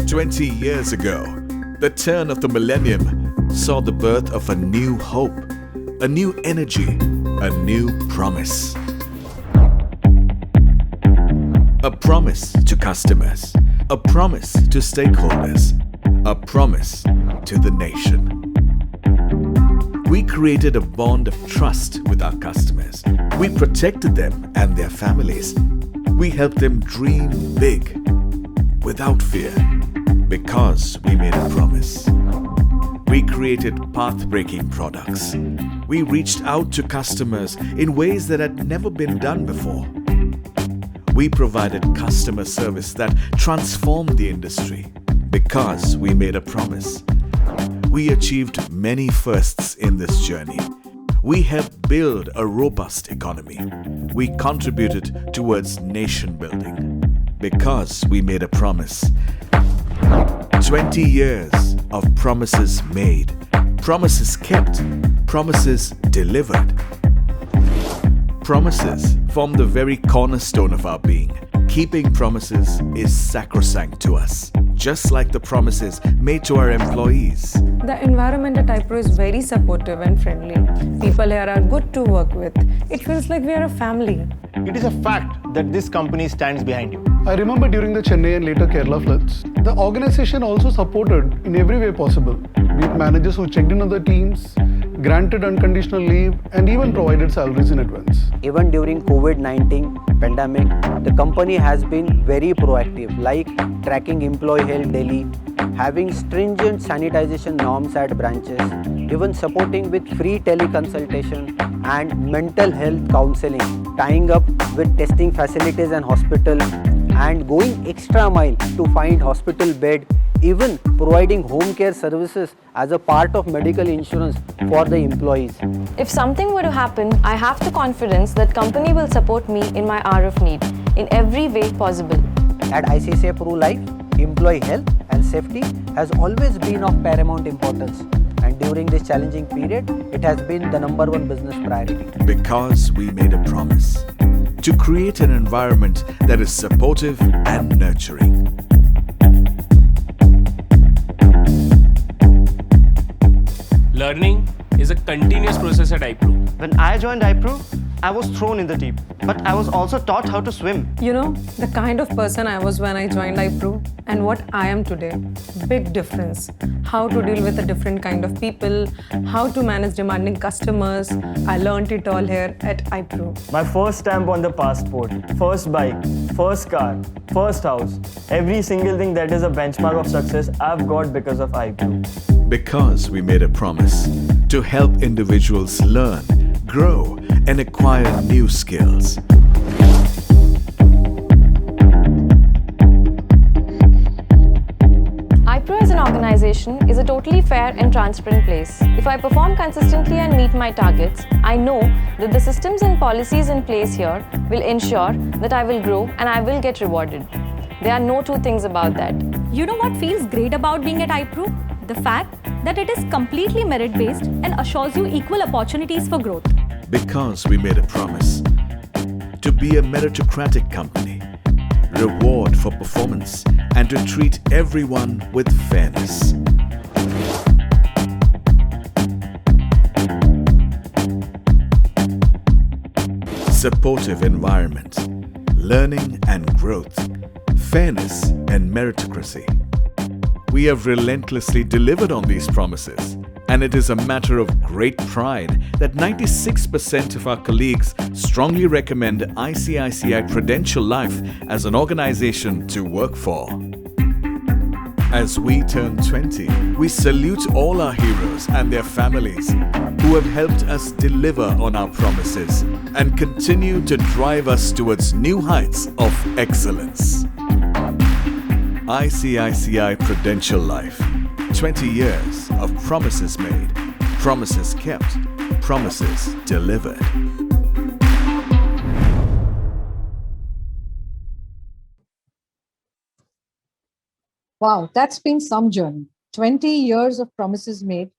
20 years ago, the turn of the millennium saw the birth of a new hope, a new energy, a new promise. A promise to customers, a promise to stakeholders, a promise to the nation. We created a bond of trust with our customers. We protected them and their families. We helped them dream big, without fear, because we made a promise. We created path-breaking products. We reached out to customers in ways that had never been done before. We provided customer service that transformed the industry because we made a promise. We achieved many firsts in this journey. We helped build a robust economy. We contributed towards nation building because we made a promise. 20 years of promises made, promises kept, promises delivered. Promises form the very cornerstone of our being. Keeping promises is sacrosanct to us, just like the promises made to our employees. The environment at iPro is very supportive and friendly. People here are good to work with. It feels like we are a family. It is a fact that this company stands behind you. I remember during the Chennai and later Kerala floods, the organization also supported in every way possible, be it managers who checked in on the teams, granted unconditional leave, and even provided salaries in advance. Even during COVID-19 pandemic, the company has been very proactive, like tracking employee health daily, having stringent sanitization norms at branches, even supporting with free teleconsultation and mental health counseling, tying up with testing facilities and hospital, and going extra mile to find hospital bed, even providing home care services as a part of medical insurance for the employees. If something were to happen, I have the confidence that company will support me in my hour of need in every way possible. At ICICI Pru Life, employee health and safety has always been of paramount importance, and during this challenging period, it has been the #1 business priority. Because we made a promise to create an environment that is supportive and nurturing. Learning is a continuous process at iPro. When I joined iPro, I was thrown in the deep, but I was also taught how to swim. You know, the kind of person I was when I joined iPro and what I am today, big difference. How to deal with a different kind of people, how to manage demanding customers. I learned it all here at iPro. My first stamp on the passport, first bike, first car, first house. Every single thing that is a benchmark of success I've got because of iPro. Because we made a promise to help individuals learn, grow, and acquire new skills. iPro as an organization is a totally fair and transparent place. If I perform consistently and meet my targets, I know that the systems and policies in place here will ensure that I will grow and I will get rewarded. There are no two things about that. You know what feels great about being at iPro? The fact that it is completely merit-based and assures you equal opportunities for growth. Because we made a promise to be a meritocratic company, reward for performance, and to treat everyone with fairness. Supportive environment, learning and growth, fairness and meritocracy. We have relentlessly delivered on these promises, and it is a matter of great pride that 96% of our colleagues strongly recommend ICICI Prudential Life as an organization to work for. As we turn 20, we salute all our heroes and their families who have helped us deliver on our promises and continue to drive us towards new heights of excellence. ICICI Prudential Life. 20 years of promises made, promises kept, promises delivered. Wow, that's been some journey. 20 years of promises made,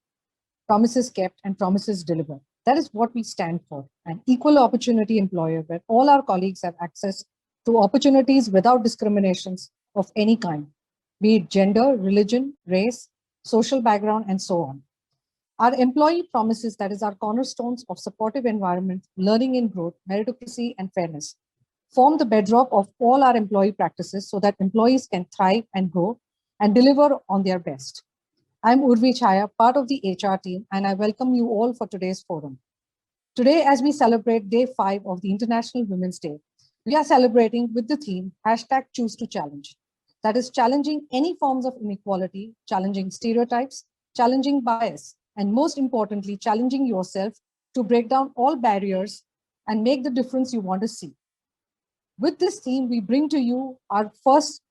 promises kept, and promises delivered. That is what we stand for, an equal opportunity employer where all our colleagues have access to opportunities without discriminations of any kind. be it gender, religion, race, social background, and so on. Our employee promises, that is our cornerstones of supportive environment, learning and growth, meritocracy, and fairness, form the bedrock of all our employee practices so that employees can thrive and grow and deliver on their best. I'm Urvi Chaya, part of the HR team, and I welcome you all for today's forum. Today, as we celebrate Day 5 of the International Women's Day, we are celebrating with the theme #ChooseToChallenge. That is challenging any forms of inequality, challenging stereotypes, challenging bias, and most importantly, challenging yourself to break down all barriers and make the difference you want to see. With this theme, we bring to you our first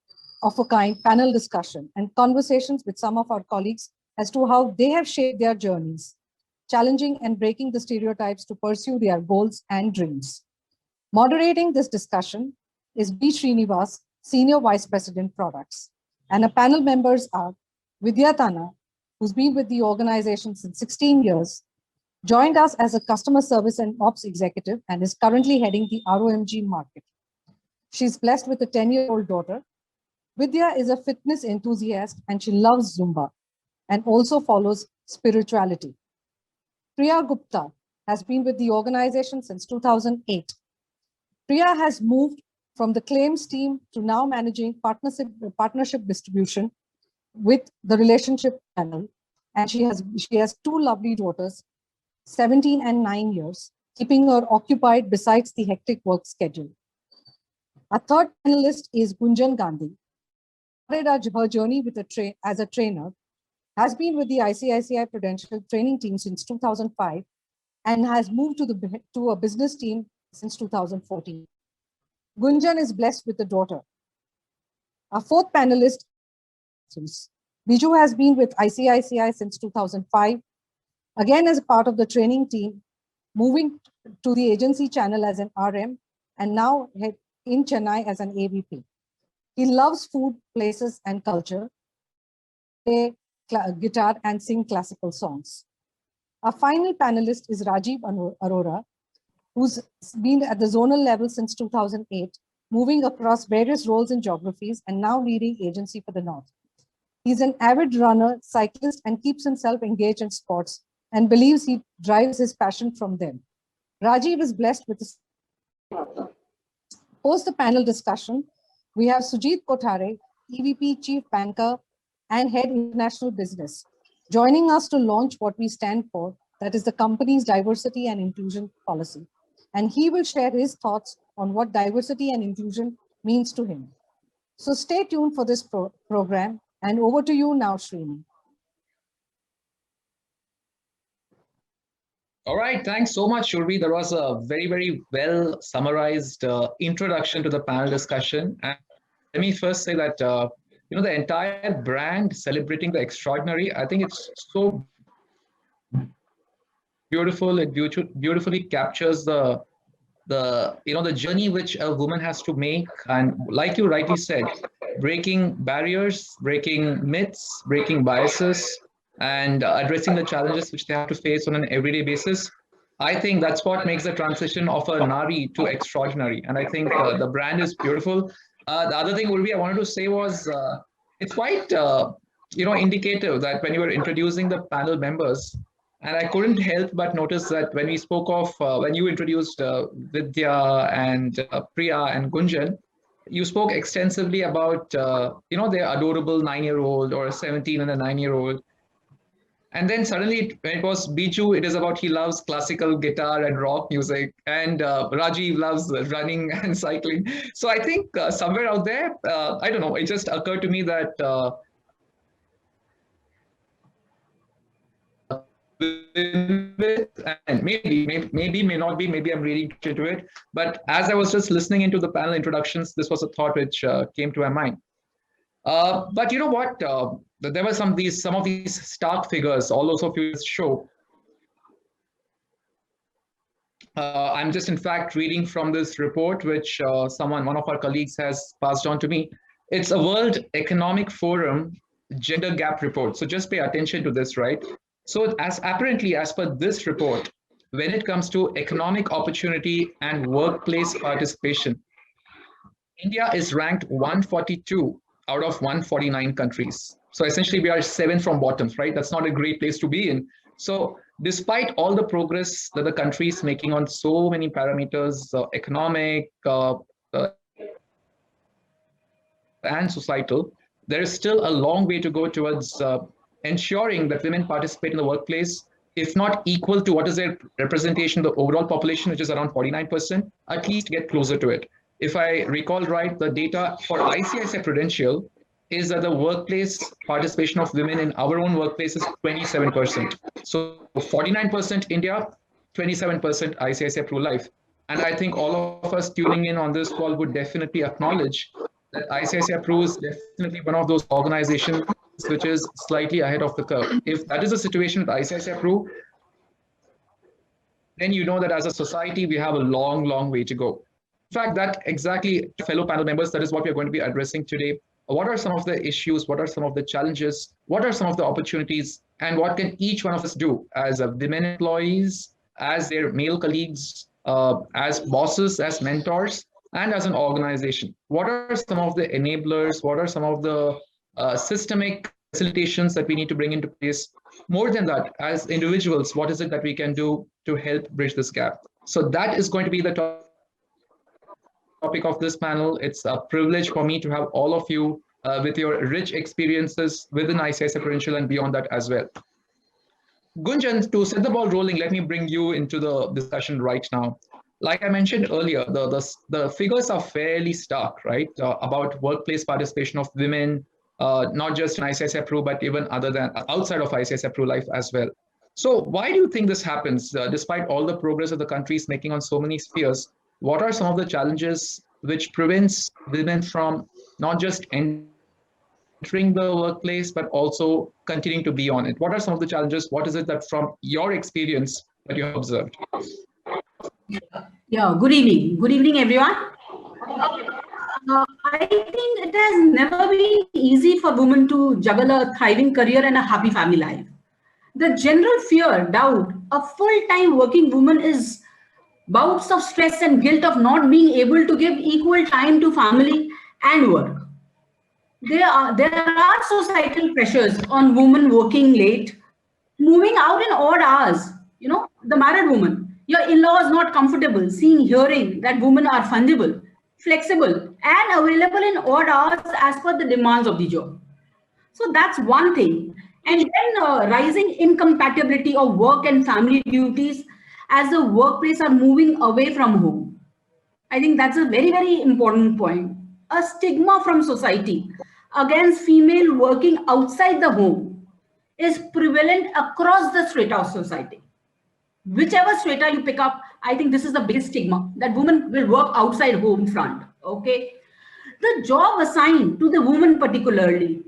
of a kind panel discussion and conversations with some of our colleagues as to how they have shaped their journeys, challenging and breaking the stereotypes to pursue their goals and dreams. Moderating this discussion is B. Srinivas, Senior Vice President Products. And our panel members are Vidya Tanna, who's been with the organization since 16 years, joined us as a customer service and ops executive and is currently heading the ROMG market. She's blessed with a 10-year-old daughter. Vidya is a fitness enthusiast and she loves Zumba and also follows spirituality. Priya Gupta has been with the organization since 2008. Priya has moved from the claims team to now managing partnership distribution with the relationship panel. And she has two lovely daughters, 17 and 9 years, keeping her occupied besides the hectic work schedule. Our third panelist is Gunjan Gandhi. Her journey with as a trainer, has been with the ICICI Prudential training team since 2005 and has moved to a business team since 2014. Gunjan is blessed with a daughter. Our fourth panelist, Biju, has been with ICICI since 2005, again as a part of the training team, moving to the agency channel as an RM and now in Chennai as an AVP. He loves food, places, and culture, play guitar, and sing classical songs. Our final panelist is Rajiv Arora, who's been at the zonal level since 2008, moving across various roles in geographies and now leading agency for the North. He's an avid runner, cyclist, and keeps himself engaged in sports and believes he derives his passion from them. Rajiv is blessed with this. Post the panel discussion, we have Sujit Kothare, EVP, Chief Banker, and Head International Business, joining us to launch what we stand for, that is the company's diversity and inclusion policy. And he will share his thoughts on what diversity and inclusion means to him. So stay tuned for this program, and over to you now, Srini. All right, thanks so much, Shurvi. That was a very, very well summarized introduction to the panel discussion. And let me first say that, the entire brand celebrating the extraordinary, I think it's so beautiful. It beautifully captures the journey which a woman has to make. And like you rightly said, breaking barriers, breaking myths, breaking biases, and addressing the challenges which they have to face on an everyday basis. I think that's what makes the transition of a Nari to extraordinary. And I think the brand is beautiful. The other thing, Urvi, I wanted to say was it's quite, indicative that when you were introducing the panel members, and I couldn't help but notice that when we spoke of, when you introduced Vidya and Priya and Gunjan, you spoke extensively about, their adorable 9-year-old or a 17 and a 9-year-old. And then suddenly, when it was Biju, it is about he loves classical guitar and rock music, and Rajiv loves running and cycling. So I think somewhere out there, I don't know, it just occurred to me that and maybe may not be, maybe I'm reading into it. But as I was just listening into the panel introductions, this was a thought which came to my mind. But you know what? There were some of these stark figures all those of you show. I'm just in fact reading from this report which one of our colleagues has passed on to me. It's a World Economic Forum gender gap report. So just pay attention to this, right? So as per this report, when it comes to economic opportunity and workplace participation, India is ranked 142 out of 149 countries. So essentially, we are 7 from bottom, right? That's not a great place to be in. So despite all the progress that the country is making on so many parameters, economic and societal, there is still a long way to go towards ensuring that women participate in the workplace, if not equal to what is their representation of the overall population, which is around 49%, at least get closer to it. If I recall right, the data for ICICI Prudential is that the workplace participation of women in our own workplace is 27%. So 49% India, 27% ICICI Pru Life. And I think all of us tuning in on this call would definitely acknowledge that ICICI Pru is definitely one of those organizations which is slightly ahead of the curve. If that is the situation with ICICI Pru, then you know that as a society, we have a long, long way to go. In fact, that exactly, fellow panel members, that is what we are going to be addressing today. What are some of the issues? What are some of the challenges? What are some of the opportunities? And what can each one of us do as women employees, as their male colleagues, as bosses, as mentors, and as an organization? What are some of the enablers? What are some of the systemic facilitations that we need to bring into place? More than that, as individuals, what is it that we can do to help bridge this gap? So that is going to be the topic of this panel. It's a privilege for me to have all of you with your rich experiences within ICICI Prudential and beyond that as well. Gunjan, to set the ball rolling, let me bring you into the discussion right now. Like I mentioned earlier, the figures are fairly stark, right? About workplace participation of women, not just in ICICI Pru, but even other than outside of ICICI Pru Life as well. So why do you think this happens? Despite all the progress that the country is making on so many spheres, what are some of the challenges which prevents women from not just entering the workplace, but also continuing to be on it? What are some of the challenges? What is it that from your experience that you have observed? Yeah, good evening. Good evening, everyone. I think it has never been easy for women to juggle a thriving career and a happy family life. The general fear, doubt, a full-time working woman is bouts of stress and guilt of not being able to give equal time to family and work. There are societal pressures on women working late, moving out in odd hours. You know, the married woman, your in-law is not comfortable hearing that women are fungible, flexible, and available in odd hours as per the demands of the job. So that's one thing. And then rising incompatibility of work and family duties as the workplace are moving away from home. I think that's a very, very important point. A stigma from society against female working outside the home is prevalent across the strata of society. Whichever strata you pick up, I think this is the biggest stigma, that women will work outside home front. Okay. The job assigned to the woman particularly,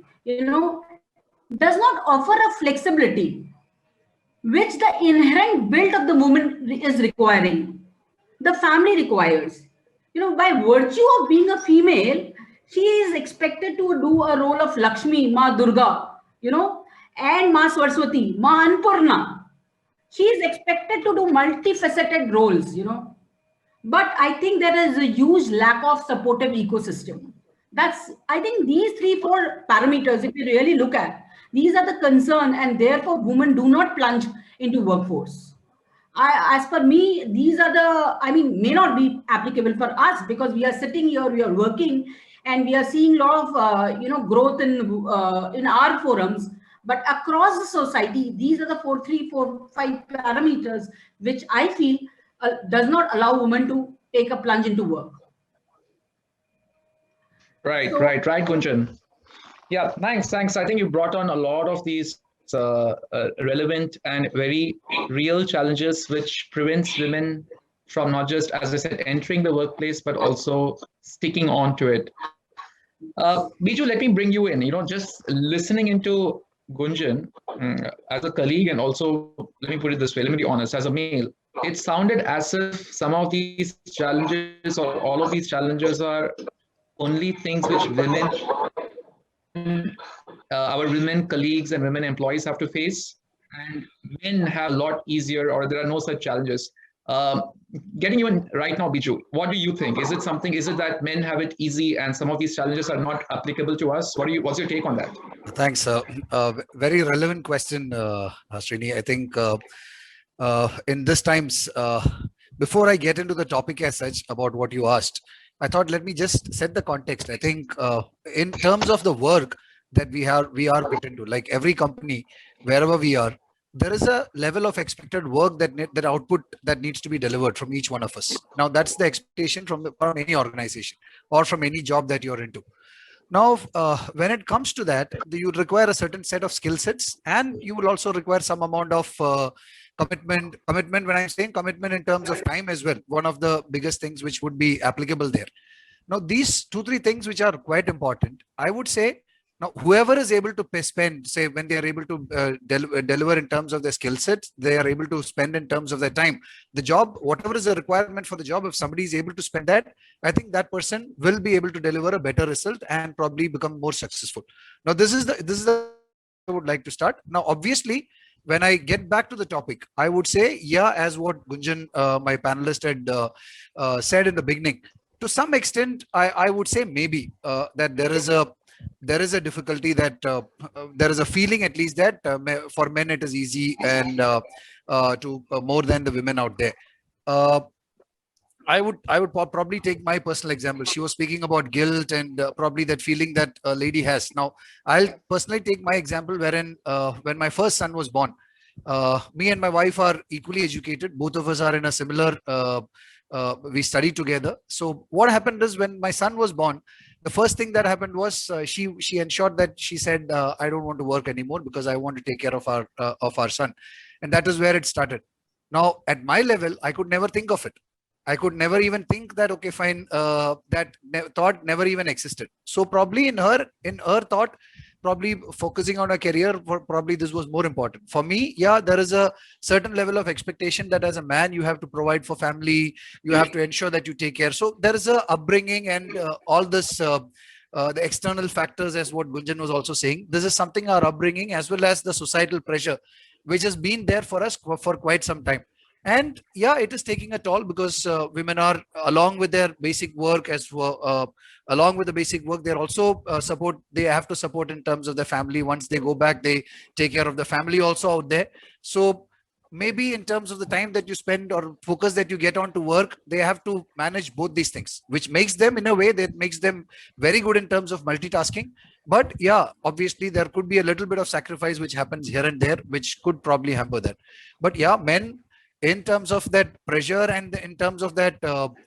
does not offer a flexibility which the inherent build of the woman is requiring. The family requires. By virtue of being a female, she is expected to do a role of Lakshmi, Ma Durga, and Ma Saraswati, Ma Annapurna. She is expected to do multifaceted roles, But I think there is a huge lack of supportive ecosystem. I think these 3-4 parameters, if you really look at, these are the concern, and therefore women do not plunge into workforce. As per me, these are may not be applicable for us because we are sitting here, we are working, and we are seeing a lot of, growth in our forums. But across the society, these are the 5 parameters which I feel does not allow women to take a plunge into work. Right, Gunjan. Yeah, thanks. I think you brought on a lot of these relevant and very real challenges which prevents women from not just, as I said, entering the workplace, but also sticking on to it. Biju, let me bring you in. Just listening into Gunjan as a colleague, and also, let me put it this way, let me be honest, as a male, it sounded as if some of these challenges or all of these challenges are only things which women, our women colleagues and women employees have to face, and men have a lot easier, or there are no such challenges. Getting you in right now, Biju, what do you think? Is it that men have it easy and some of these challenges are not applicable to us? What's your take on that? Thanks. Very relevant question, Srini. I think in this times, before I get into the topic as such about what you asked, I thought let me just set the context. I think in terms of the work that we are put into, like every company, wherever we are, there is a level of expected work that output that needs to be delivered from each one of us. Now, that's the expectation from any organization or from any job that you're into. Now, when it comes to that, you require a certain set of skill sets, and you will also require some amount of commitment. When I'm saying commitment in terms of time as well, one of the biggest things which would be applicable there. Now, these 2-3 things which are quite important, I would say. Now, whoever is able to spend, say, when they are able to deliver in terms of their skill sets, they are able to spend in terms of their time. The job, whatever is the requirement for the job, if somebody is able to spend that, I think that person will be able to deliver a better result and probably become more successful. Now, this is the I would like to start. Now, obviously, when I get back to the topic, I would say, yeah, as what Gunjan, my panelist, had said in the beginning, to some extent, I would say maybe that there is a difficulty, that there is a feeling at least that for men it is easy and to more than the women out there. I would probably take my personal example. She was speaking about guilt and probably that feeling that a lady has. Now, I'll personally take my example wherein when my first son was born, me and my wife are equally educated. Both of us are in a similar, we study together. So what happened is when my son was born, the first thing that happened was she ensured that she said, I don't want to work anymore because I want to take care of our son. And that is where it started. Now, at my level, I could never think of it. I could never even think that, okay, fine, that thought never even existed. So probably in her thought, probably focusing on her career, probably this was more important. For me, yeah, there is a certain level of expectation that as a man, you have to provide for family, you have to ensure that you take care. So there is a upbringing and all this, the external factors, as what Gunjan was also saying. This is something, our upbringing as well as the societal pressure, which has been there for us for quite some time. And yeah, it is taking a toll because women are, along with their basic work, along with the basic work, they're also they have to support in terms of the family. Once they go back, they take care of the family also out there. So maybe in terms of the time that you spend or focus that you get on to work, they have to manage both these things, which makes them, in a way, that makes them very good in terms of multitasking. But yeah, obviously there could be a little bit of sacrifice which happens here and there, which could probably hamper that. But yeah, men, in terms of that pressure and in terms of that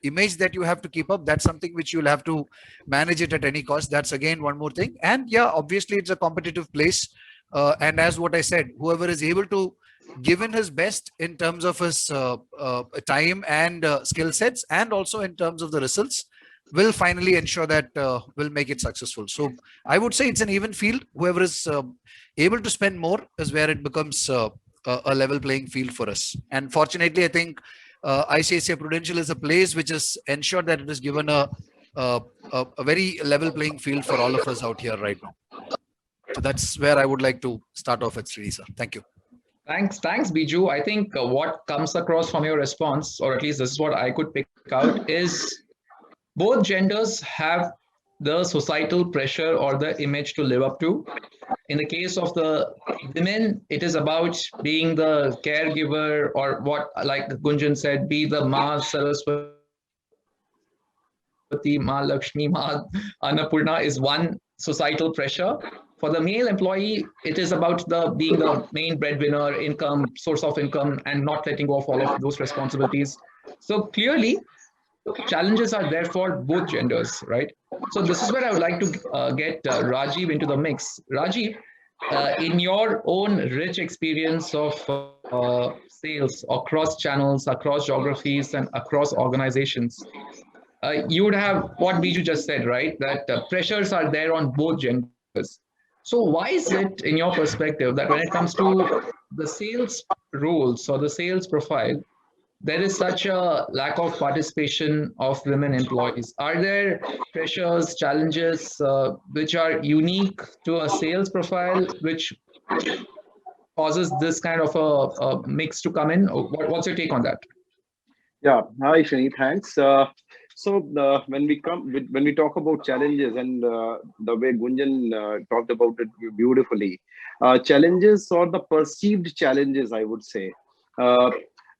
image that you have to keep up, that's something which you'll have to manage it at any cost. That's again one more thing. And yeah, obviously it's a competitive place. And as what I said, whoever is able to give in his best in terms of his time and skill sets, and also in terms of the results, will finally ensure that will make it successful. So I would say it's an even field. Whoever is able to spend more is where it becomes a level playing field for us. And fortunately, I think ICICI Prudential is a place which is ensured that it is given a very level playing field for all of us out here right now. So that's where I would like to start off with, Srini sir. Thank you. Thanks, Biju. I think what comes across from your response, or at least this is what I could pick out, is both genders have the societal pressure or the image to live up to. In the case of the women, it is about being the caregiver, or what, like Gunjan said, be the Ma Saraswati, Ma Lakshmi, Ma Annapurna is one societal pressure. For the male employee, it is about being the main breadwinner, source of income, and not letting go of all of those responsibilities. So clearly, challenges are there for both genders, right? So this is where I would like to get Rajiv into the mix. Rajiv, in your own rich experience of sales across channels, across geographies, and across organizations, you would have what Biju just said, right? That pressures are there on both genders. So why is it, in your perspective, that when it comes to the sales roles or the sales profile, there is such a lack of participation of women employees? Are there pressures, challenges which are unique to a sales profile, which causes this kind of a mix to come in? What's your take on that? Yeah, hi Shani, thanks. When we talk about challenges and the way Gunjan talked about it beautifully, challenges or the perceived challenges, I would say, uh,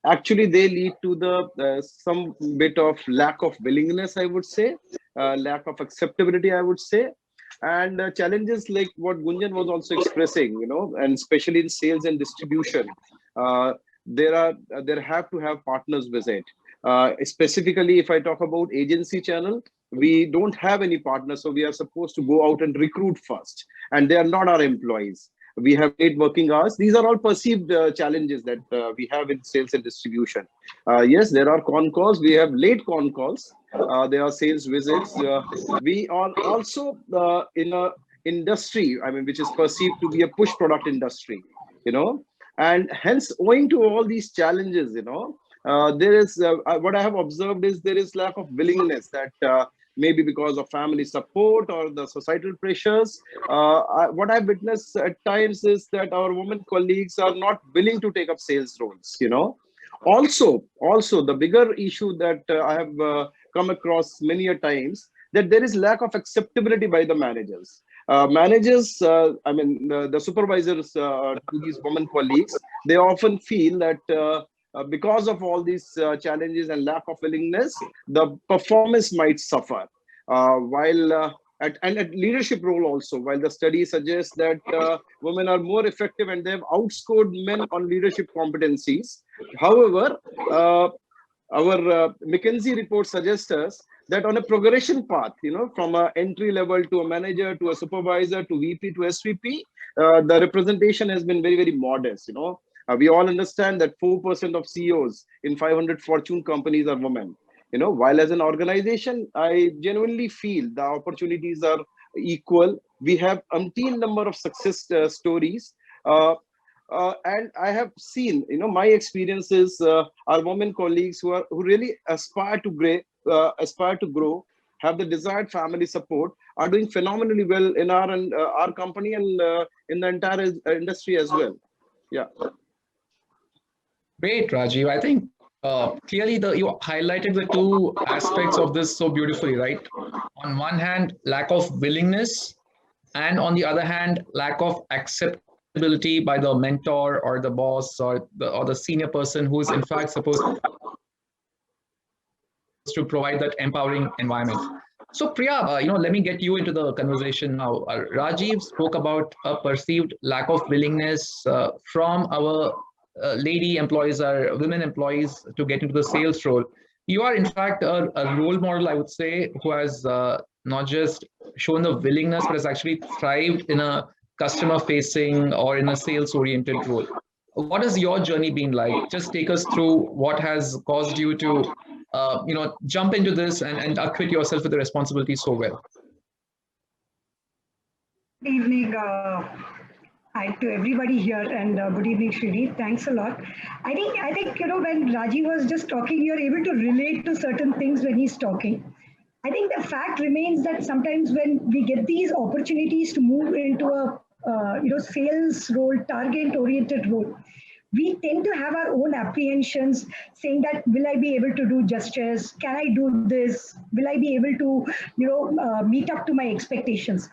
actually they lead to the some bit of lack of willingness, I would say, lack of acceptability, I would say, and challenges like what Gunjan was also expressing, and especially in sales and distribution. Uh, there have to have partners visit. Specifically, if I talk about agency channel, we don't have any partners, so we are supposed to go out and recruit first, and they are not our employees. We have 8 working hours. These are all perceived challenges that we have in sales and distribution. Yes, there are con calls. We have late con calls. There are sales visits. We are also in a industry, I mean, which is perceived to be a push product industry. And hence, owing to all these challenges, there is what I have observed is there is lack of willingness that maybe because of family support or the societal pressures. What I've witnessed at times is that our women colleagues are not willing to take up sales roles. Also the bigger issue that I have come across many a times, that there is lack of acceptability by the managers. I mean, the supervisors to these women colleagues, they often feel that because of all these challenges and lack of willingness, the performance might suffer. At leadership role also, while the study suggests that women are more effective and they have outscored men on leadership competencies. However, our McKinsey report suggests us that on a progression path, from an entry level to a manager to a supervisor to VP to SVP, the representation has been very, very modest. We all understand that 4% of CEOs in 500 Fortune companies are women. While as an organization, I genuinely feel the opportunities are equal. We have umpteen number of success stories. And I have seen, my experiences are women colleagues who really aspire to grow, have the desired family support, are doing phenomenally well in our company and in the entire industry as well. Yeah. Great, Rajiv. I think clearly you highlighted the two aspects of this so beautifully, right? On one hand, lack of willingness, and on the other hand, lack of acceptability by the mentor or the boss or the senior person who is in fact supposed to provide that empowering environment. So Priya, let me get you into the conversation now. Rajiv spoke about a perceived lack of willingness from our lady employees or women employees to get into the sales role. You are in fact a role model, I would say, who has not just shown the willingness, but has actually thrived in a customer facing or in a sales oriented role. What has your journey been like? Just take us through what has caused you to jump into this and acquit yourself with the responsibility so well. Good evening. Hi to everybody here, and good evening, Srini. Thanks a lot. I think when Rajiv was just talking, you're able to relate to certain things when he's talking. I think the fact remains that sometimes when we get these opportunities to move into a sales role, target-oriented role, we tend to have our own apprehensions, saying that, will I be able to do justice? Can I do this? Will I be able to, meet up to my expectations?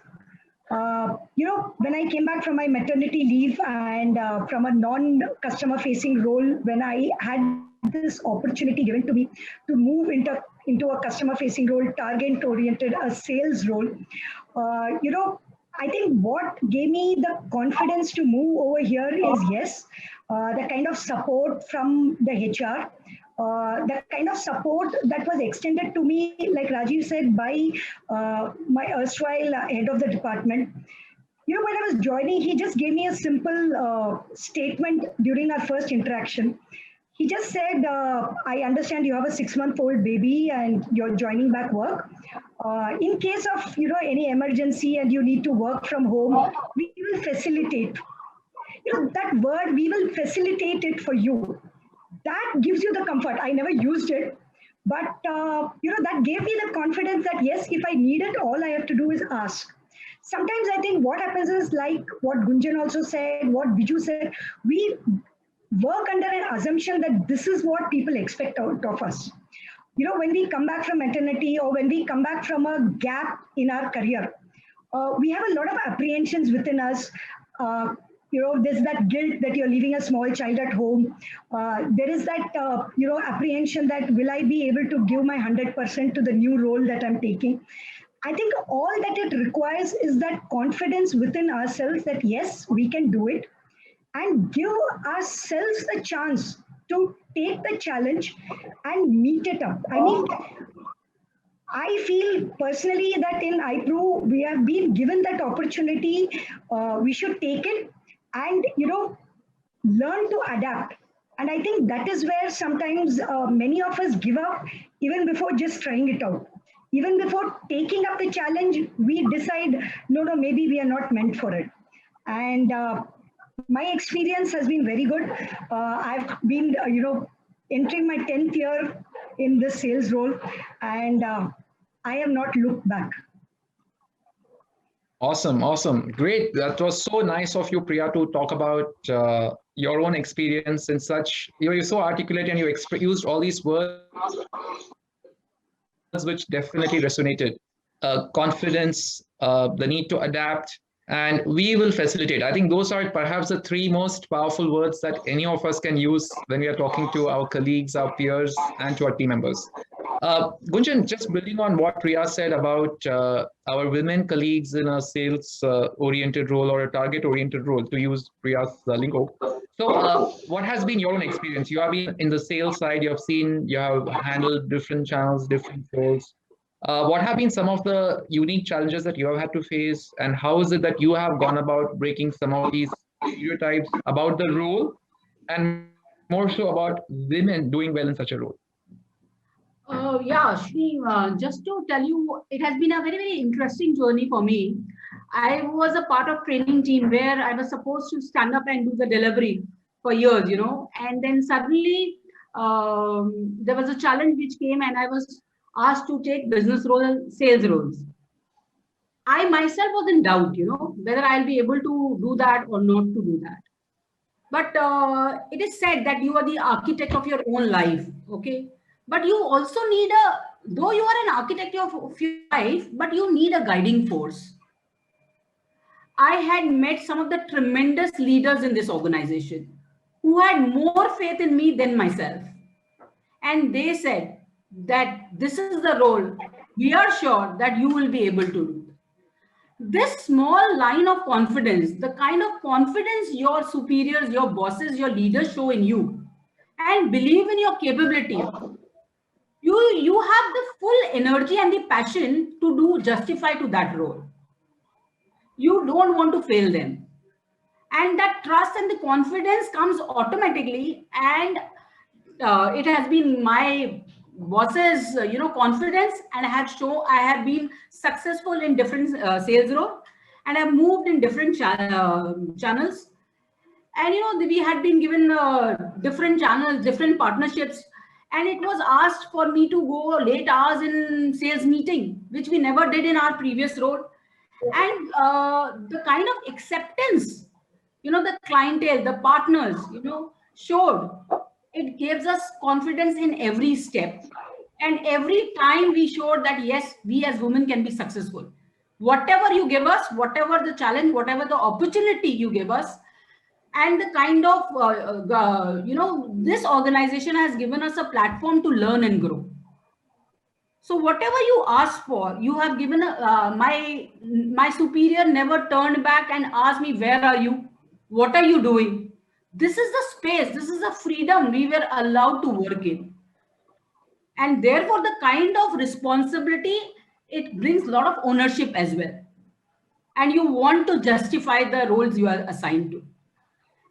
When I came back from my maternity leave and from a non-customer facing role, when I had this opportunity given to me to move into a customer facing role, target oriented, a sales role, I think what gave me the confidence to move over here is, the kind of support from the HR, the kind of support that was extended to me, like Rajiv said, by my erstwhile head of the department. When I was joining, he just gave me a simple statement during our first interaction. He just said, I understand you have a 6-month-old baby and you're joining back work. In case of any emergency and you need to work from home, we will facilitate. That word, we will facilitate it for you. That gives you the comfort. I never used it, but that gave me the confidence that yes, if I need it, all I have to do is ask. Sometimes I think what happens is, like what Gunjan also said, what Biju said, we work under an assumption that this is what people expect out of us. You know, when we come back from maternity or when we come back from a gap in our career, we have a lot of apprehensions within us. You know, there's that guilt that you're leaving a small child at home. There is that, you know, apprehension that will I be able to give my 100% to the new role that I'm taking? I think all that it requires is that confidence within ourselves that yes, we can do it, and give ourselves the chance to take the challenge and meet it up. I mean, I feel personally that in iPro, we have been given that opportunity. We should take it and, you know, learn to adapt. And I think that is where sometimes many of us give up even before just trying it out. Even before taking up the challenge, we decide, no, maybe we are not meant for it. And my experience has been very good. I've been, you know, entering my 10th year in this sales role, and I have not looked back. Awesome, awesome. Great. That was so nice of you, Priya, to talk about your own experience in such, you're so articulate and you used all these words which definitely resonated. Confidence, the need to adapt, and we will facilitate. I think those are perhaps the three most powerful words that any of us can use when we are talking to our colleagues, our peers, and to our team members. Gunjan, just building on what Priya said about our women colleagues in a sales-oriented role or a target-oriented role, to use Priya's lingo. So what has been your own experience? You have been in the sales side, you have handled different channels, different roles. What have been some of the unique challenges that you have had to face, and how is it that you have gone about breaking some of these stereotypes about the role, and more so about women doing well in such a role? Yeah, Shri, just to tell you, it has been a very, very interesting journey for me. I was a part of training team where I was supposed to stand up and do the delivery for years, you know, and then suddenly there was a challenge which came and I was asked to take business roles and sales roles. I myself was in doubt, you know, whether I'll be able to do that or not to do that. But it is said that you are the architect of your own life, okay? But you also need though you are an architect of your life, but you need a guiding force. I had met some of the tremendous leaders in this organization who had more faith in me than myself. And they said that this is the role we are sure that you will be able to do. This small line of confidence, the kind of confidence your superiors, your bosses, your leaders show in you and believe in your capability, you have the full energy and the passion to justify to that role. You don't want to fail them. And that trust and the confidence comes automatically. And it has been my boss's, you know, confidence, and I have been successful in different sales roles, and I've moved in different channels. And, you know, we had been given different channels, different partnerships. And it was asked for me to go late hours in sales meeting, which we never did in our previous role. And the kind of acceptance, you know, the clientele, the partners, you know, showed. It gives us confidence in every step. And every time we showed that, yes, we as women can be successful. Whatever you give us, whatever the challenge, whatever the opportunity you give us, and the kind of, you know, this organization has given us a platform to learn and grow. So whatever you ask for, you have given, my superior never turned back and asked me, where are you? What are you doing? This is the space, this is the freedom we were allowed to work in. And therefore the kind of responsibility, it brings a lot of ownership as well. And you want to justify the roles you are assigned to.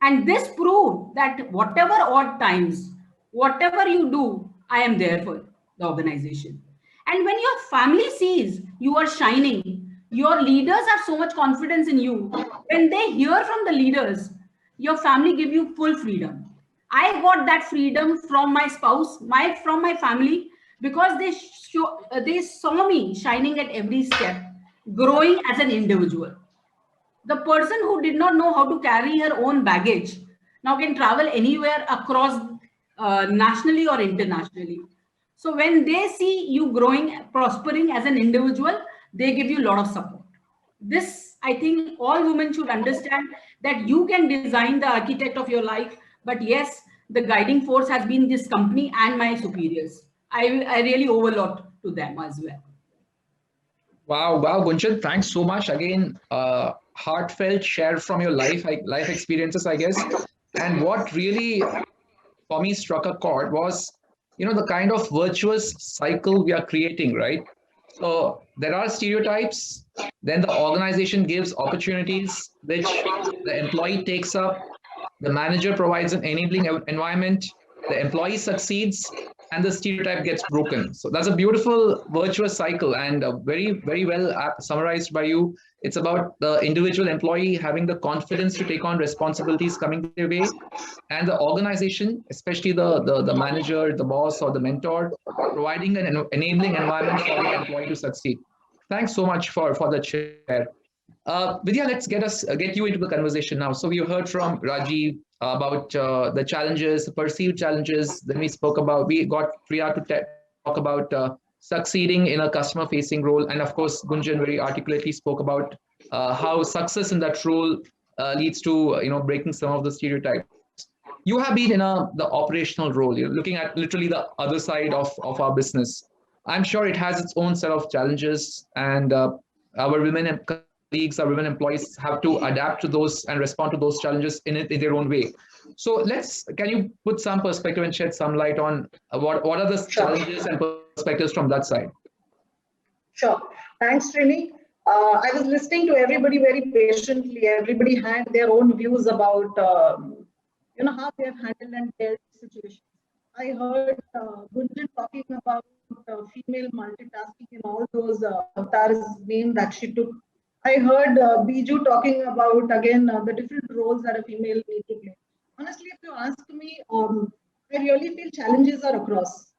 And this proved that whatever odd times, whatever you do, I am there for the organization. And when your family sees you are shining, your leaders have so much confidence in you. When they hear from the leaders, your family give you full freedom. I got that freedom from my spouse, from my family, because they saw me shining at every step, growing as an individual. The person who did not know how to carry her own baggage now can travel anywhere across nationally or internationally. So when they see you growing, prospering as an individual, they give you a lot of support. This, I think all women should understand that you can design the architect of your life, but yes, the guiding force has been this company and my superiors. I really owe a lot to them as well. Wow, wow, Gunjan, thanks so much. Again, heartfelt share from your life experiences, I guess. And what really for me struck a chord was, the kind of virtuous cycle we are creating, right? So there are stereotypes, then the organization gives opportunities, which the employee takes up, the manager provides an enabling environment, the employee succeeds, and the stereotype gets broken. So that's a beautiful virtuous cycle, and very, very well summarized by you. It's about the individual employee having the confidence to take on responsibilities coming their way, and the organization, especially the manager, the boss, or the mentor, providing an enabling environment for the employee to succeed. Thanks so much for the chair. Vidya, let's get you into the conversation now. So we heard from Rajiv about the challenges, the perceived challenges. Then we got Priya to talk about succeeding in a customer-facing role, and of course, Gunjan very articulately spoke about how success in that role leads to breaking some of the stereotypes. You have been in the operational role. You're looking at literally the other side of our business. I'm sure it has its own set of challenges, and our women colleagues, our women employees have to adapt to those and respond to those challenges in their own way. So can you put some perspective and shed some light on what are the challenges and perspectives from that side? Sure. Thanks, Srini. I was listening to everybody very patiently. Everybody had their own views about how they have handled and dealt with situations. I heard Gunjan talking about female multitasking and all those avatars name that she took. I heard Biju talking about, again, the different roles that a female needs to play. Honestly, if you ask me, I really feel challenges are across.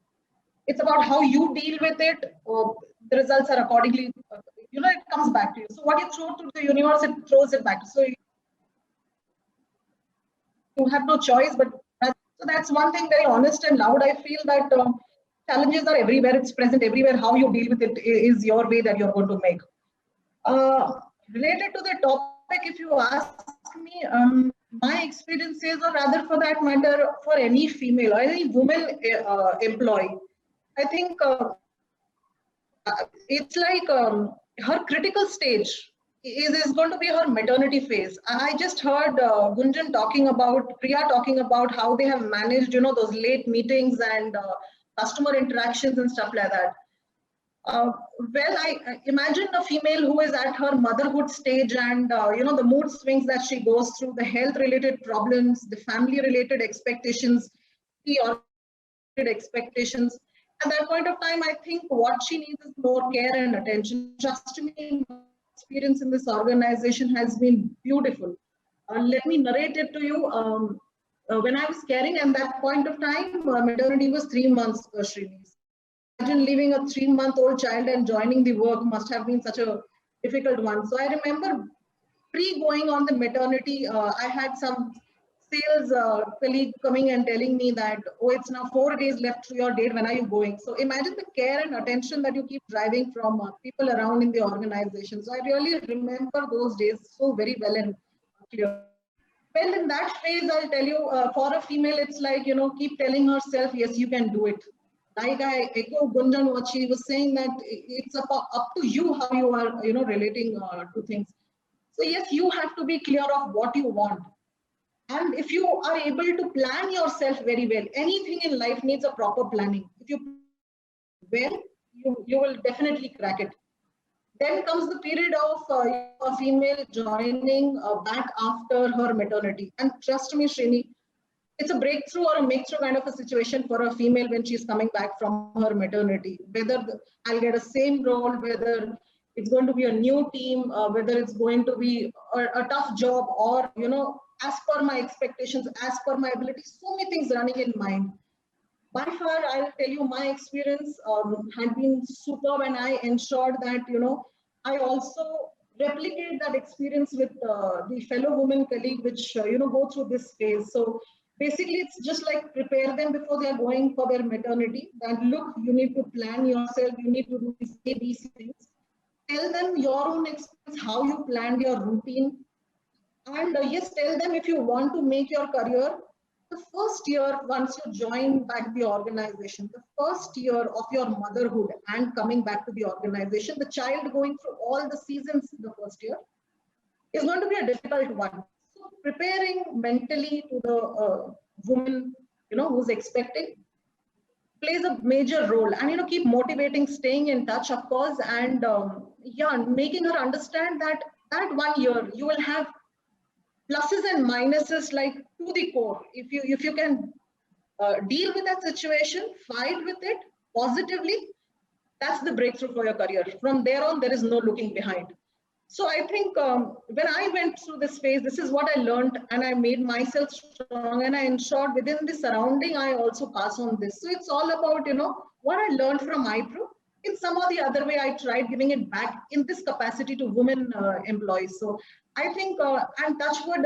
It's about how you deal with it. The results are accordingly, it comes back to you. So what you throw to the universe, it throws it back. So you have no choice, but that's one thing very honest and loud. I feel that challenges are everywhere. It's present everywhere. How you deal with it is your way that you're going to make. Related to the topic, if you ask me, my experiences, or rather for that matter, for any female or any woman employee, I think it's like her critical stage is going to be her maternity phase. I just heard Gunjan Priya talking about how they have managed, those late meetings and customer interactions and stuff like that. Well, I imagine a female who is at her motherhood stage and, the mood swings that she goes through, the health-related problems, the family-related expectations, the related expectations. At that point of time, I think what she needs is more care and attention. Trust me, my experience in this organization has been beautiful. Let me narrate it to you. When I was caring at that point of time, maternity was 3 months, Srini. Imagine leaving a 3-month-old child and joining the work must have been such a difficult one. So I remember going on the maternity, I had some sales colleague coming and telling me that, oh, it's now 4 days left to your date. When are you going? So imagine the care and attention that you keep driving from people around in the organization. So I really remember those days so very well and clear. Well, in that phase, I'll tell you, for a female, it's like, keep telling herself, yes, you can do it. Like I echo Gunjan, what she was saying, that it's up to you how you are, relating to things. So yes, you have to be clear of what you want. And if you are able to plan yourself very well, anything in life needs a proper planning. If you well, you will definitely crack it. Then comes the period of a female joining back after her maternity. And trust me, Srini, it's a breakthrough or a make-through kind of a situation for a female when she's coming back from her maternity. Whether I'll get a same role, whether it's going to be a new team, whether it's going to be a tough job, or, as per my expectations, as per my abilities, so many things running in mind. By far, I'll tell you, my experience had been superb, and I ensured that, I also replicate that experience with the fellow women colleague, which go through this phase. So basically, it's just like prepare them before they are going for their maternity. That look, you need to plan yourself. You need to do these ABC things. Tell them your own experience, how you planned your routine, and yes, tell them if you want to make your career. The first year, once you join back the organization, the first year of your motherhood and coming back to the organization, the child going through all the seasons in the first year is going to be a difficult one. So preparing mentally to the woman, who's expecting plays a major role, and keep motivating, staying in touch, of course, and making her understand that 1 year you will have pluses and minuses like to the core. If you can deal with that situation, fight with it positively, that's the breakthrough for your career. From there on, there is no looking behind. So I think when I went through this phase, this is what I learned, and I made myself strong, and I ensured within the surrounding, I also pass on this. So it's all about, what I learned from iPro. In some or the other way, I tried giving it back in this capacity to women employees. So I think, and touchwood,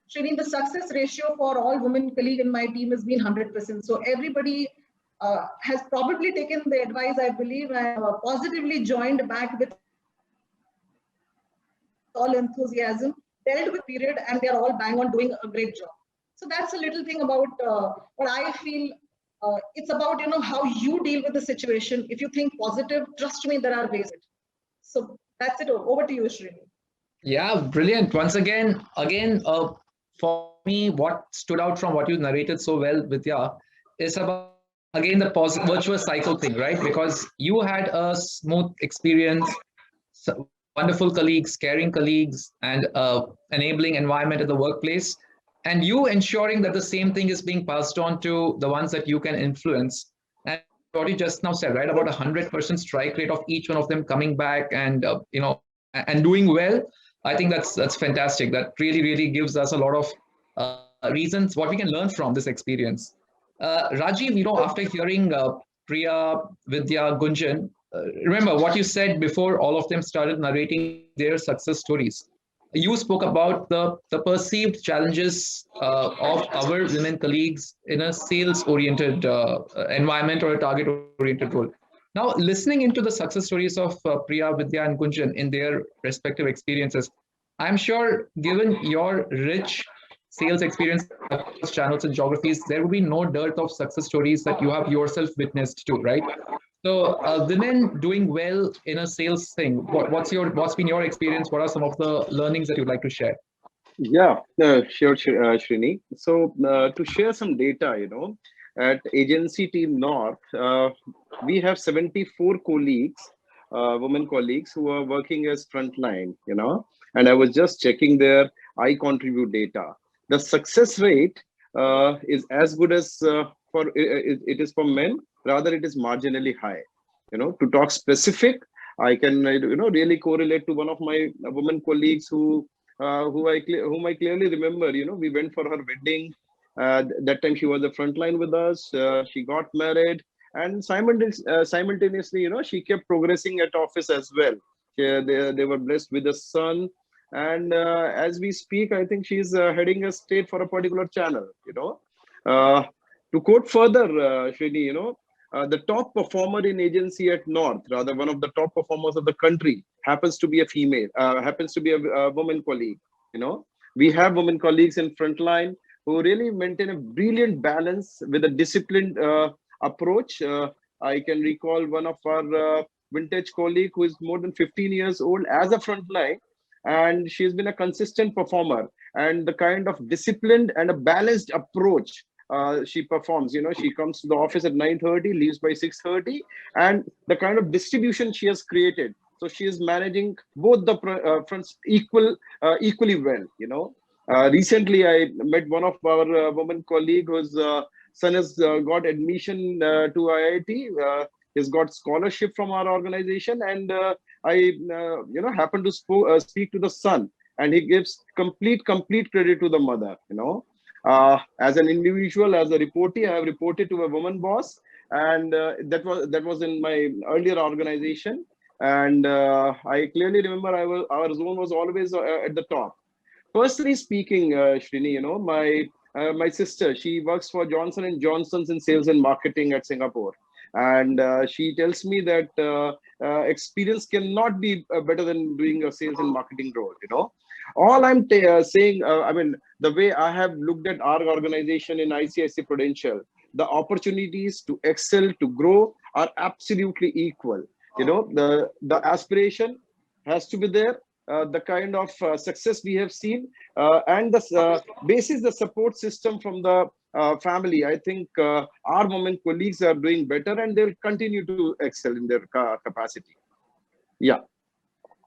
Srini, the success ratio for all women colleagues in my team has been 100%. So everybody has probably taken the advice, I believe, and positively joined back with all enthusiasm, dealt with period, and they're all bang on doing a great job. So that's a little thing about what I feel. It's about, how you deal with the situation. If you think positive, trust me, there are ways. So that's it. Over to you, Srini. Yeah, brilliant. Once again, for me, what stood out from what you narrated so well, Vidya, is about, again, the virtuous cycle thing, right? Because you had a smooth experience, wonderful colleagues, caring colleagues, and enabling environment at the workplace, and you ensuring that the same thing is being passed on to the ones that you can influence. And what you just now said, right, about 100% strike rate of each one of them coming back and and doing well. I think that's fantastic. That really gives us a lot of reasons what we can learn from this experience. Rajiv, after hearing Priya, Vidya, Gunjan, remember what you said before all of them started narrating their success stories. You spoke about the perceived challenges of our women colleagues in a sales-oriented environment or a target-oriented role. Now, listening into the success stories of Priya, Vidya, and Gunjan in their respective experiences, I'm sure, given your rich sales experience across channels and geographies, there will be no dearth of success stories that you have yourself witnessed too, right? So, women doing well in a sales thing. What's been your experience? What are some of the learnings that you'd like to share? Yeah, sure, Srini. So, to share some data, at Agency Team North, we have 74 colleagues, women colleagues who are working as frontline, and I was just checking their I contribute data. The success rate is as good as it is for men, rather it is marginally high. To talk specific, I can really correlate to one of my women colleagues whom I clearly remember. We went for her wedding. That time she was a frontline with us. She got married, and simultaneously, she kept progressing at office as well. They were blessed with a son, and as we speak, I think she's heading a state for a particular channel. To quote further, Srini, the top performer in agency at North, rather one of the top performers of the country, happens to be a female, happens to be a woman colleague. We have women colleagues in frontline who really maintain a brilliant balance with a disciplined approach. I can recall one of our vintage colleague who is more than 15 years old as a frontline, and she's been a consistent performer, and the kind of disciplined and a balanced approach she performs. She comes to the office at 9:30, leaves by 6:30, and the kind of distribution she has created. So she is managing both the fronts equally well. Recently, I met one of our women colleague whose son has got admission to IIT. He's got scholarship from our organization, and I happened to speak to the son, and he gives complete credit to the mother. As an individual, as a reportee, I have reported to a woman boss, and that was in my earlier organization. and I clearly remember our zone was always at the top. Personally speaking, Srini, my sister, she works for Johnson and Johnson's in sales and marketing at Singapore, and she tells me that experience cannot be better than doing a sales and marketing role. All I'm saying, the way I have looked at our organization in ICICI Prudential, the opportunities to excel, to grow are absolutely equal. The aspiration has to be there. The kind of success we have seen, and the basis, the support system from the family, I think our women colleagues are doing better, and they'll continue to excel in their capacity. Yeah.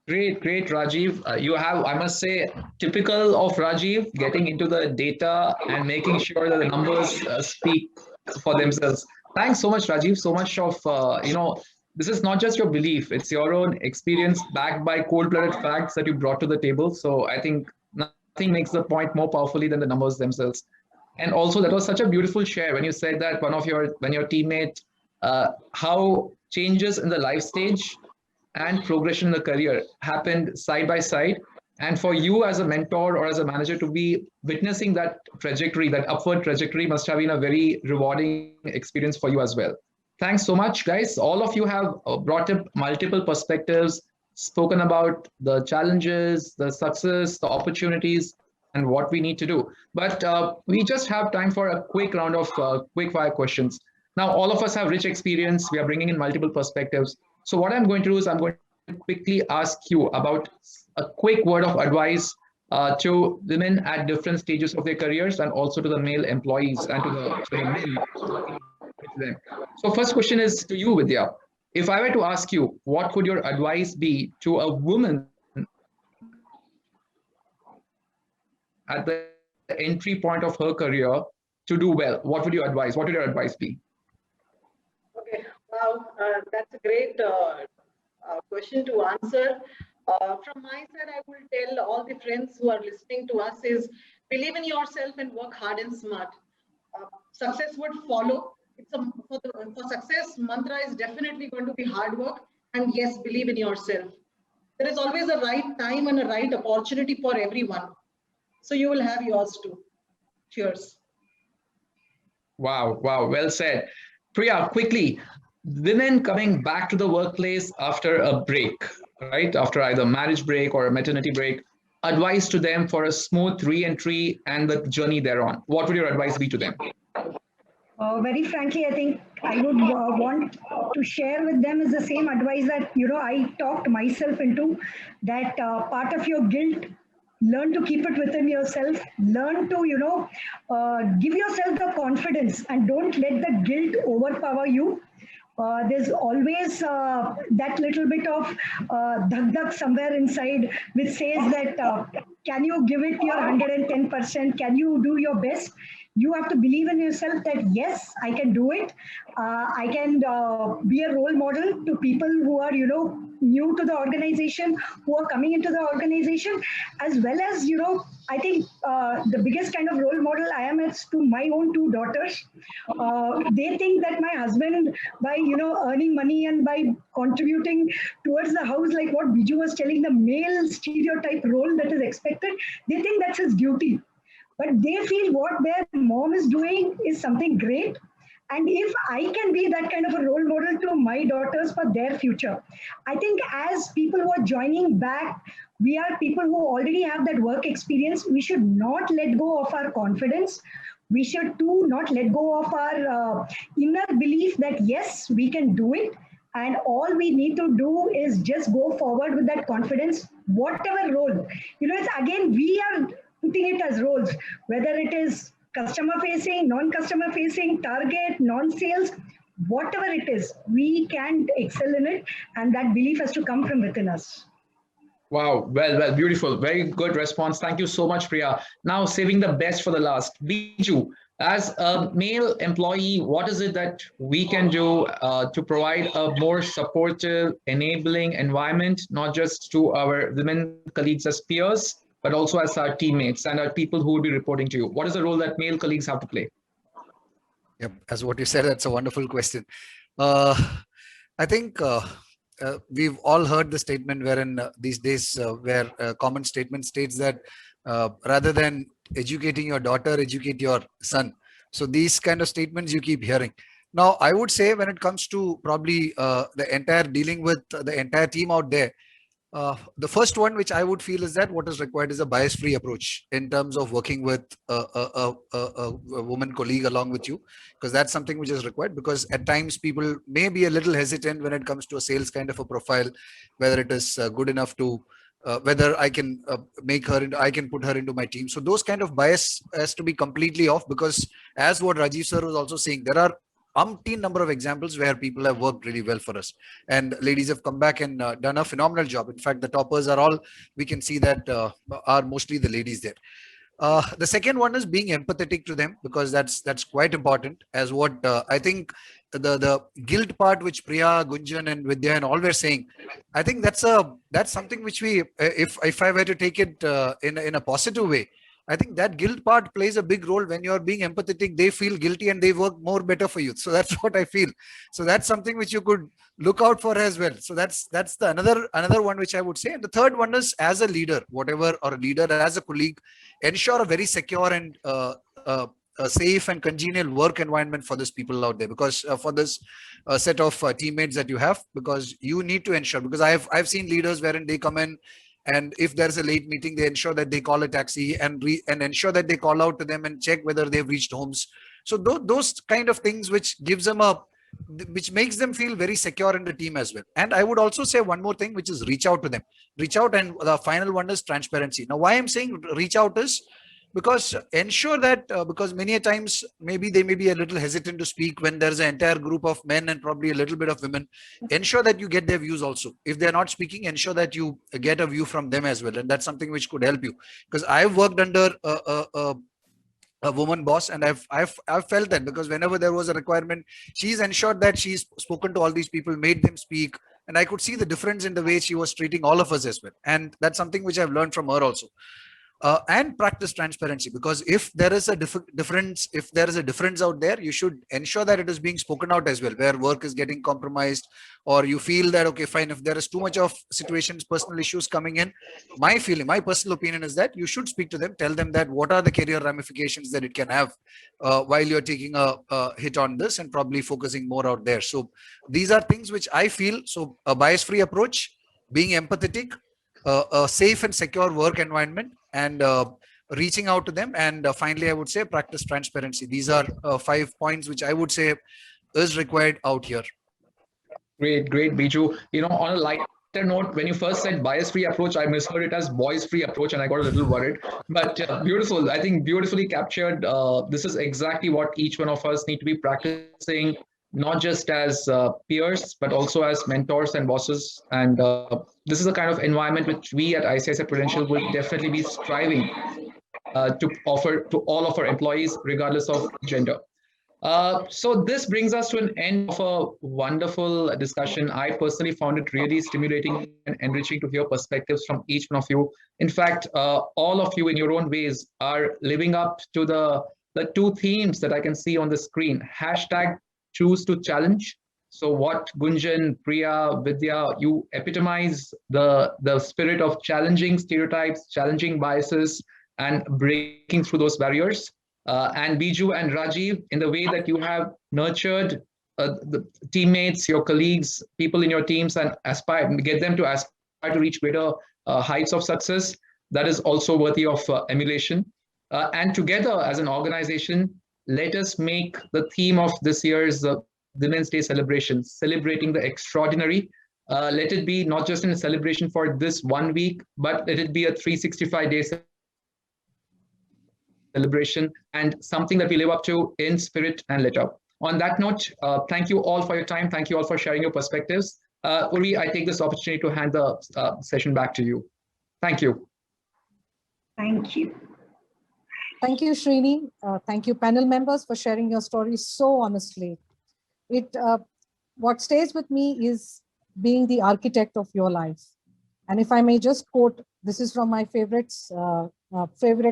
Great, Rajiv. You have, I must say, typical of Rajiv, getting into the data and making sure that the numbers speak for themselves. Thanks so much, Rajiv. So much of, this is not just your belief, it's your own experience backed by cold-blooded facts that you brought to the table. So I think nothing makes the point more powerfully than the numbers themselves. And also, that was such a beautiful share when you said that when your teammate, how changes in the life stage and progression in the career happened side by side. And for you as a mentor or as a manager to be witnessing that trajectory, that upward trajectory, must have been a very rewarding experience for you as well. Thanks so much, guys. All of you have brought up multiple perspectives, spoken about the challenges, the success, the opportunities, and what we need to do. But we just have time for a quick round of quick fire questions. Now, all of us have rich experience. We are bringing in multiple perspectives. So what I'm going to do is I'm going to quickly ask you about a quick word of advice to women at different stages of their careers, and also to the male employees and to the men. So first question is to you, Vidya. If I were to ask you, what could your advice be to a woman at the entry point of her career to do well? What would you advise? What would your advice be? Okay, wow, that's a great question to answer. From my side, I will tell all the friends who are listening to us is believe in yourself and work hard and smart. Success would follow. For success, mantra is definitely going to be hard work, and yes, believe in yourself. There is always a right time and a right opportunity for everyone. So you will have yours too. Cheers. Wow, well said. Priya, quickly, women coming back to the workplace after a break, right? After either marriage break or a maternity break, advice to them for a smooth re-entry and the journey thereon. What would your advice be to them? Very frankly, I think I would want to share with them is the same advice that, I talked myself into, that part of your guilt, learn to keep it within yourself, learn to, give yourself the confidence and don't let the guilt overpower you. There's always that little bit of dhak somewhere inside which says that can you give it your 110%? Can you do your best? You have to believe in yourself that yes, I can do it. I can be a role model to people who are, new to the organization, who are coming into the organization, as well as, I think the biggest kind of role model I am is to my own two daughters. They think that my husband, by, earning money and by contributing towards the house, like what Biju was telling, the male stereotype role that is expected, they think that's his duty. But they feel what their mom is doing is something great. And if I can be that kind of a role model to my daughters for their future, I think as people who are joining back, we are people who already have that work experience. We should not let go of our confidence. We should too not let go of our inner belief that yes, we can do it. And all we need to do is just go forward with that confidence, whatever role. It's again, we are putting it as roles, whether it is customer facing, non-customer facing, target, non-sales, whatever it is, we can excel in it, and that belief has to come from within us. Wow, well, beautiful. Very good response. Thank you so much, Priya. Now, saving the best for the last. Biju, as a male employee, what is it that we can do to provide a more supportive, enabling environment, not just to our women colleagues as peers, but also as our teammates and our people who will be reporting to you? What is the role that male colleagues have to play? Yep, as what you said, that's a wonderful question. I think we've all heard the statement wherein these days where common statement states that rather than educating your daughter, educate your son. So these kind of statements you keep hearing. Now, I would say when it comes to probably the entire dealing with the entire team out there, the first one which I would feel is that what is required is a bias-free approach in terms of working with a woman colleague along with you, because that's something which is required, because at times people may be a little hesitant when it comes to a sales kind of a profile, whether it is good enough to whether I can make her into, I can put her into my team. So those kind of bias has to be completely off, because as what Rajiv sir was also saying, there are umpteen number of examples where people have worked really well for us, and ladies have come back and done a phenomenal job. In fact, the toppers are all, we can see that are mostly the ladies there. The second one is being empathetic to them, because that's quite important, as what I think the guilt part which Priya, Gunjan and Vidya and all were saying, I think that's something which we, if I were to take it in a positive way, I think that guilt part plays a big role. When you're being empathetic, they feel guilty and they work more better for you. So that's what I feel. So that's something which you could look out for as well. So that's the another one which I would say. And the third one is, as a leader, whatever, or a leader as a colleague, ensure a very secure and a safe and congenial work environment for these people out there, because for this set of teammates that you have, because you need to ensure, because I've seen leaders wherein they come in, and if there's a late meeting, they ensure that they call a taxi and ensure that they call out to them and check whether they've reached homes. So those kind of things which gives them which makes them feel very secure in the team as well. And I would also say one more thing, which is reach out to them. Reach out, and the final one is transparency. Now, why I'm saying reach out is because ensure that because many a times maybe they may be a little hesitant to speak when there's an entire group of men and probably a little bit of women. Ensure that you get their views also. If they're not speaking, ensure that you get a view from them as well, and that's something which could help you. Because I've worked under a woman boss, and I've felt that, because whenever there was a requirement, she's ensured that she's spoken to all these people, made them speak, and I could see the difference in the way she was treating all of us as well. And that's something which I've learned from her also. And practice transparency, because if there is a difference out there, you should ensure that it is being spoken out as well, where work is getting compromised, or you feel that, okay, fine, if there is too much of situations, personal issues coming in, my personal opinion is that you should speak to them, tell them that what are the career ramifications that it can have while you're taking a hit on this and probably focusing more out there. So these are things which I feel. So a bias-free approach, being empathetic, a safe and secure work environment, and reaching out to them, and finally I would say practice transparency. These are 5 points which I would say is required out here. Great, Biju. On a lighter note, when you first said bias-free approach, I misheard it as boys-free approach, and I got a little worried. But beautiful. I think beautifully captured. This is exactly what each one of us need to be practicing, not just as peers, but also as mentors and bosses. And this is the kind of environment which we at ICICI Prudential will definitely be striving to offer to all of our employees, regardless of gender. So this brings us to an end of a wonderful discussion. I personally found it really stimulating and enriching to hear perspectives from each one of you. In fact, all of you in your own ways are living up to the two themes that I can see on the screen. Hashtag choose to challenge. So what Gunjan, Priya, Vidya, you epitomize the spirit of challenging stereotypes, challenging biases, and breaking through those barriers. And Biju and Rajiv, in the way that you have nurtured the teammates, your colleagues, people in your teams, and get them to aspire to reach greater heights of success, that is also worthy of emulation. And together as an organization, let us make the theme of this year's Women's Day celebration, celebrating the extraordinary. Let it be not just a celebration for this 1 week, but let it be a 365-day celebration, and something that we live up to in spirit and letter. On that note, thank you all for your time. Thank you all for sharing your perspectives. Uri, I take this opportunity to hand the session back to you. Thank you. Thank you. Thank you, Srini. Thank you, panel members, for sharing your stories so honestly. What stays with me is being the architect of your life. And if I may just quote, this is from my favorite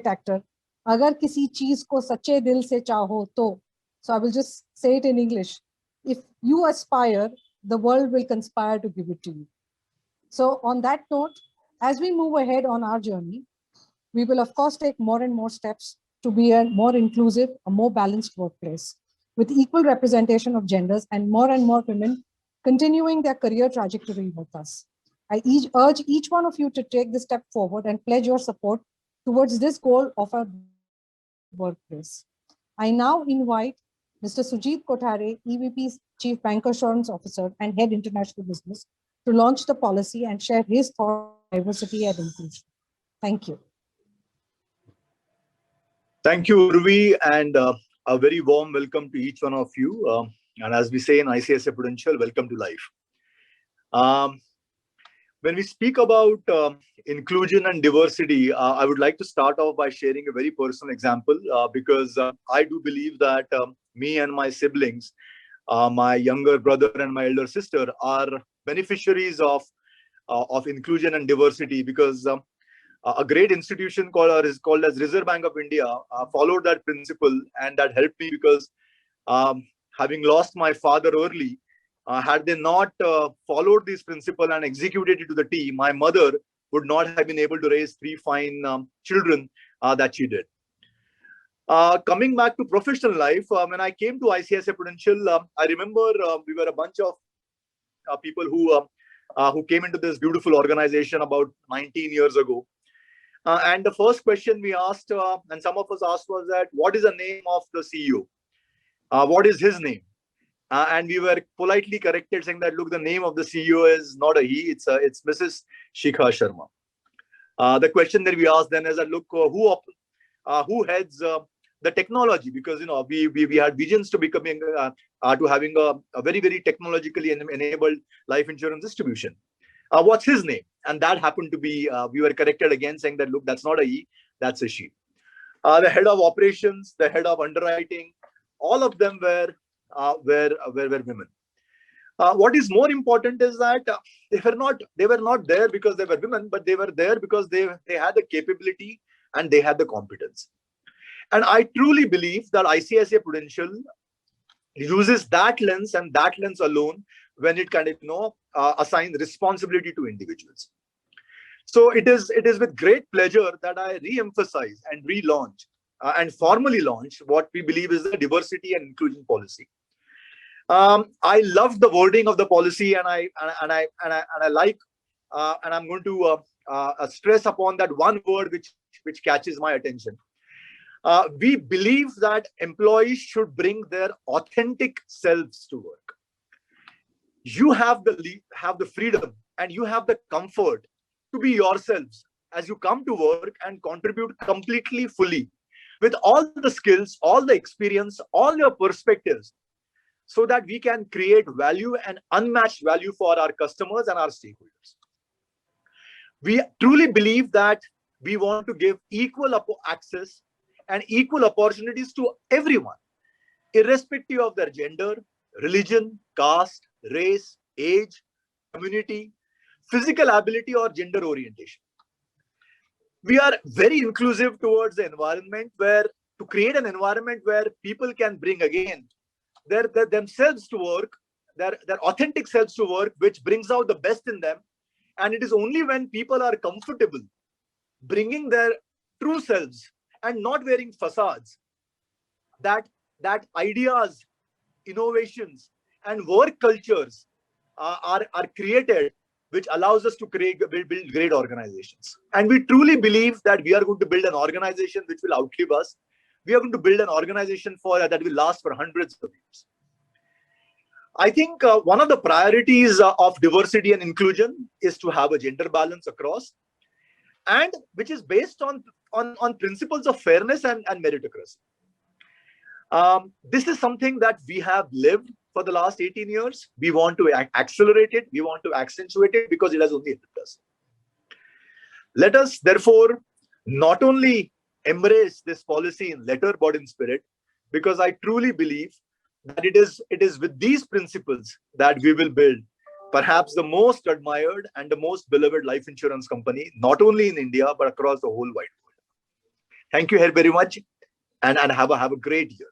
actor, "Agar kisi cheez ko sache dil se chaho to," so I will just say it in English. If you aspire the world will conspire to give it to you. So on that note, as we move ahead on our journey, we will of course take more and more steps to be a more inclusive, a more balanced workplace with equal representation of genders and more women continuing their career trajectory with us. I urge each one of you to take this step forward and pledge your support towards this goal of our workplace. I now invite Mr. Sujit Kothare, EVP, Chief Bancassurance Officer and Head International Business, to launch the policy and share his thoughts on diversity and inclusion. Thank you. Thank you, Urvi, and a very warm welcome to each one of you. And as we say in ICICI Prudential, welcome to life. When we speak about inclusion and diversity, I would like to start off by sharing a very personal example because I do believe that me and my siblings, my younger brother and my elder sister, are beneficiaries of inclusion and diversity because a great institution called as Reserve Bank of India followed that principle, and that helped me because having lost my father early, had they not followed this principle and executed it to the T, my mother would not have been able to raise 3 fine children that she did. Coming back to professional life, when I came to ICICI Prudential, I remember we were a bunch of people who came into this beautiful organization about 19 years ago. And the first question we asked, and some of us asked, was that, what is the name of the CEO? What is his name? And we were politely corrected saying that, look, the name of the CEO is not a he, it's Mrs. Shikha Sharma. The question that we asked then is that, look, who heads the technology? Because, you know, we had visions to becoming, to having a very, very technologically enabled life insurance distribution. What's his name? And that happened to be, we were corrected again saying that, look, that's not a he, that's a she. The head of operations, the head of underwriting, all of them were women. What is more important is that they were not there because they were women, but they were there because they had the capability and they had the competence. And I truly believe that ICICI Prudential uses that lens and that lens alone when it kind of assigns responsibility to individuals. So it is with great pleasure that I re-emphasize and relaunch and formally launch what we believe is the diversity and inclusion policy. I love the wording of the policy, and I like, and I'm going to stress upon that one word which catches my attention. We believe that employees should bring their authentic selves to work. You have the freedom and you have the comfort to be yourselves as you come to work and contribute completely fully with all the skills, all the experience, all your perspectives, so that we can create value and unmatched value for our customers and our stakeholders. We truly believe that we want to give equal access and equal opportunities to everyone, irrespective of their gender, religion, caste, race, age, community, physical ability, or gender orientation. We are very inclusive towards the environment to create an environment where people can bring again their themselves to work, their authentic selves to work, which brings out the best in them. And it is only when people are comfortable bringing their true selves and not wearing facades that ideas, innovations, and work cultures are created, which allows us to build great organizations. And we truly believe that we are going to build an organization which will outlive us. We are going to build an organization that will last for hundreds of years. I think one of the priorities of diversity and inclusion is to have a gender balance across, and which is based on principles of fairness and meritocracy. This is something that we have lived for the last 18 years. We want to accelerate it. We want to accentuate it because it has only helped us. Let us therefore not only embrace this policy in letter but in spirit, because I truly believe that it is with these principles that we will build perhaps the most admired and the most beloved life insurance company, not only in India but across the whole wide world. Thank you very much, and have a great year.